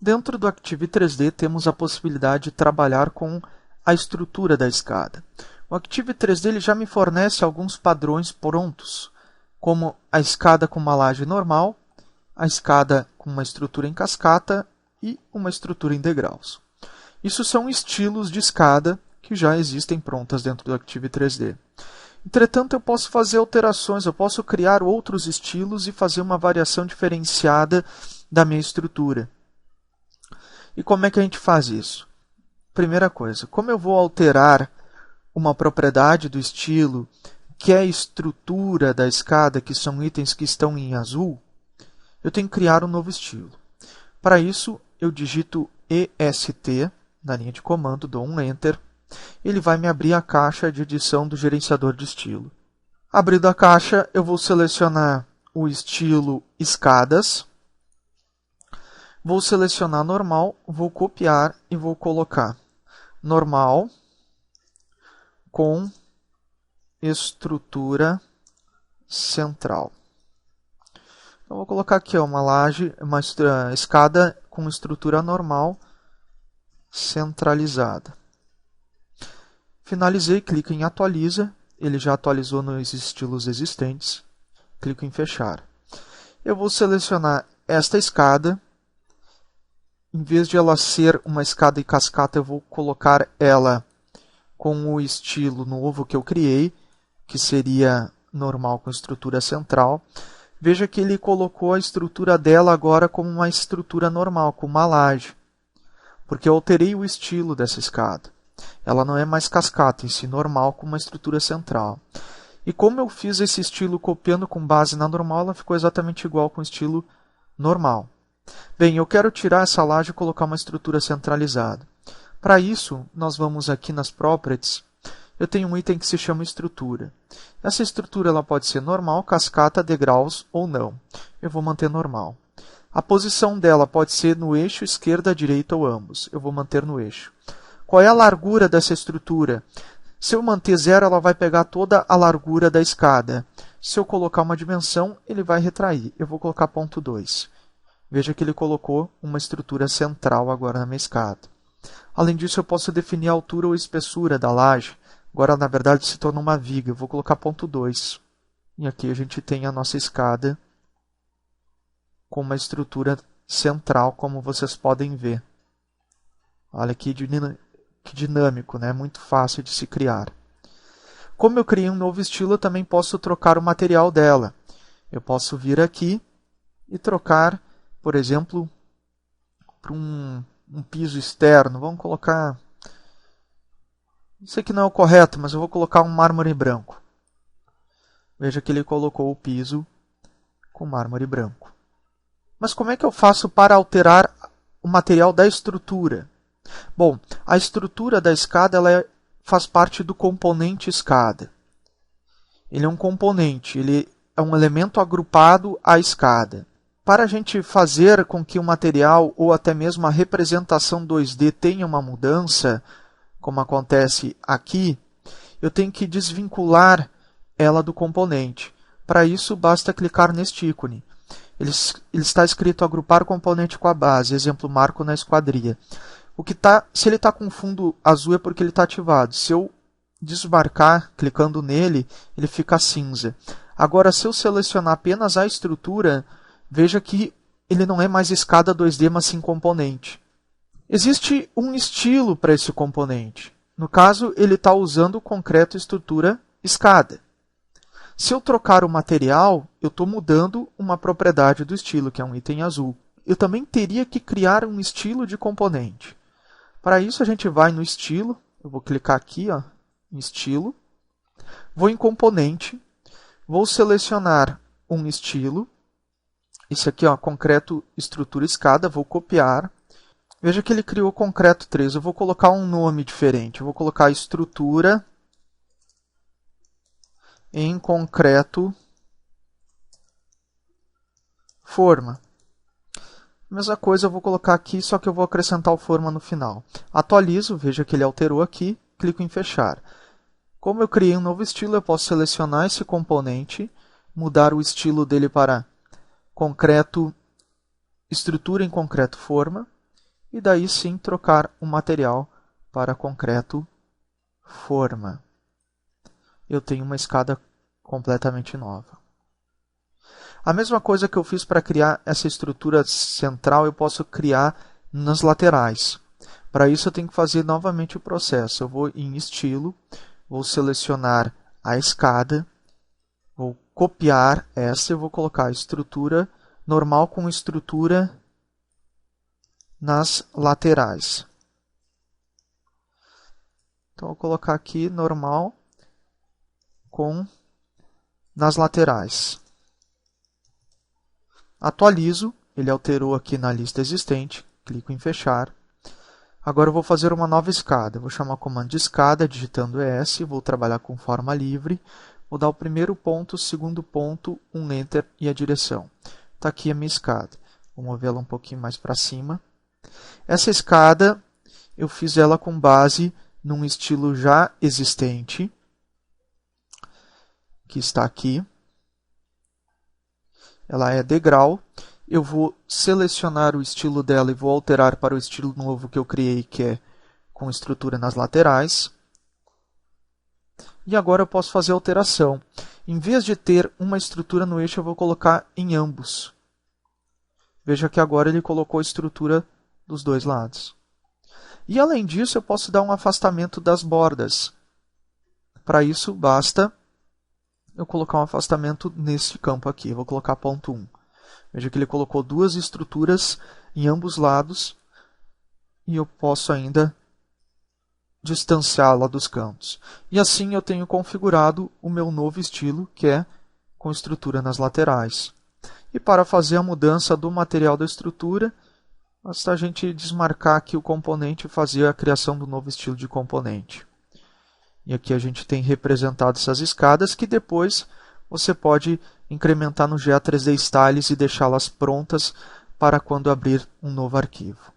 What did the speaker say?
Dentro do Active 3D temos a possibilidade de trabalhar com a estrutura da escada. O Active 3D ele já me fornece alguns padrões prontos, como a escada com uma laje normal, a escada com uma estrutura em cascata e uma estrutura em degraus. Isso são estilos de escada que já existem prontas dentro do Active 3D. Entretanto, eu posso fazer alterações, eu posso criar outros estilos e fazer uma variação diferenciada da minha estrutura. E como é que a gente faz isso? Primeira coisa, como eu vou alterar uma propriedade do estilo, que é a estrutura da escada, que são itens que estão em azul, eu tenho que criar um novo estilo. Para isso, eu digito EST na linha de comando, dou um Enter, ele vai me abrir a caixa de edição do gerenciador de estilo. Abrindo a caixa, eu vou selecionar o estilo escadas, vou selecionar normal, vou copiar e vou colocar normal com estrutura central. Então, vou colocar aqui uma laje, uma escada com estrutura normal centralizada. Finalizei, clico em atualiza, ele já atualizou nos estilos existentes. Clico em fechar. Eu vou selecionar esta escada. Em vez de ela ser uma escada em cascata, eu vou colocar ela com o estilo novo que eu criei, que seria normal com estrutura central. Veja que ele colocou a estrutura dela agora como uma estrutura normal, com uma laje, porque eu alterei o estilo dessa escada. Ela não é mais cascata, em si normal com uma estrutura central. E como eu fiz esse estilo copiando com base na normal, ela ficou exatamente igual com o estilo normal. Bem, eu quero tirar essa laje e colocar uma estrutura centralizada. Para isso, nós vamos aqui nas Properties. Eu tenho um item que se chama estrutura. Essa estrutura ela pode ser normal, cascata, degraus ou não. Eu vou manter normal. A posição dela pode ser no eixo, esquerda, direita ou ambos. Eu vou manter no eixo. Qual é a largura dessa estrutura? Se eu manter 0, ela vai pegar toda a largura da escada. Se eu colocar uma dimensão, ele vai retrair. Eu vou colocar ponto 2. Veja que ele colocou uma estrutura central agora na minha escada. Além disso, eu posso definir a altura ou espessura da laje. Agora, na verdade, se torna uma viga. Eu vou colocar ponto 2. E aqui a gente tem a nossa escada com uma estrutura central, como vocês podem ver. Olha que dinâmico, né? Muito fácil de se criar. Como eu criei um novo estilo, eu também posso trocar o material dela. Eu posso vir aqui e trocar, por exemplo, para um piso externo. Vamos colocar... Isso aqui não é o correto, mas eu vou colocar um mármore branco. Veja que ele colocou o piso com mármore branco. Mas como é que eu faço para alterar o material da estrutura? Bom, a estrutura da escada ela faz parte do componente escada. Ele é um componente, ele é um elemento agrupado à escada. Para a gente fazer com que o material ou até mesmo a representação 2D tenha uma mudança, como acontece aqui, eu tenho que desvincular ela do componente. Para isso, basta clicar neste ícone. Ele está escrito agrupar componente com a base, exemplo, marco na esquadria. Se ele está com fundo azul é porque ele está ativado. Se eu desmarcar, clicando nele, ele fica cinza. Agora, se eu selecionar apenas a estrutura, veja que ele não é mais escada 2D, mas sim componente. Existe um estilo para esse componente. No caso, ele está usando o concreto estrutura escada. Se eu trocar o material, eu estou mudando uma propriedade do estilo, que é um item azul. Eu também teria que criar um estilo de componente. Para isso, a gente vai no estilo. Eu vou clicar aqui, ó, em estilo. Vou em componente. Vou selecionar um estilo. Esse aqui, ó, concreto estrutura escada. Vou copiar. Veja que ele criou concreto 3. Eu vou colocar um nome diferente. Eu vou colocar estrutura em concreto forma. Mesma coisa eu vou colocar aqui, só que eu vou acrescentar o forma no final. Atualizo, veja que ele alterou aqui, clico em fechar. Como eu criei um novo estilo, eu posso selecionar esse componente, mudar o estilo dele para concreto, estrutura em concreto forma. e daí sim trocar o material para concreto forma. Eu tenho uma escada completamente nova. A mesma coisa que eu fiz para criar essa estrutura central, eu posso criar nas laterais. Para isso eu tenho que fazer novamente o processo. Eu vou em estilo, vou selecionar a escada, vou copiar essa e vou colocar a estrutura normal com estrutura nas laterais. Então, vou colocar aqui normal com nas laterais. Atualizo, ele alterou aqui na lista existente, clico em fechar. Agora eu vou fazer uma nova escada. Vou chamar o comando de escada, digitando ES, vou trabalhar com forma livre. Vou dar o primeiro ponto, o segundo ponto, um Enter e a direção. Está aqui a minha escada. Vou movê-la um pouquinho mais para cima. Essa escada, eu fiz ela com base num estilo já existente, que está aqui. Ela é degrau. Eu vou selecionar o estilo dela e vou alterar para o estilo novo que eu criei, que é com estrutura nas laterais. E agora eu posso fazer a alteração. Em vez de ter uma estrutura no eixo, eu vou colocar em ambos. Veja que agora ele colocou a estrutura dos dois lados. E além disso, eu posso dar um afastamento das bordas. Para isso, basta eu colocar um afastamento nesse campo aqui. Eu vou colocar ponto 1. Veja que ele colocou duas estruturas em ambos lados e eu posso ainda distanciá-la dos cantos. E assim eu tenho configurado o meu novo estilo, que é com estrutura nas laterais. E para fazer a mudança do material da estrutura, basta a gente desmarcar aqui o componente e fazer a criação do novo estilo de componente. E aqui a gente tem representado essas escadas que depois você pode incrementar no GA3D Styles e deixá-las prontas para quando abrir um novo arquivo.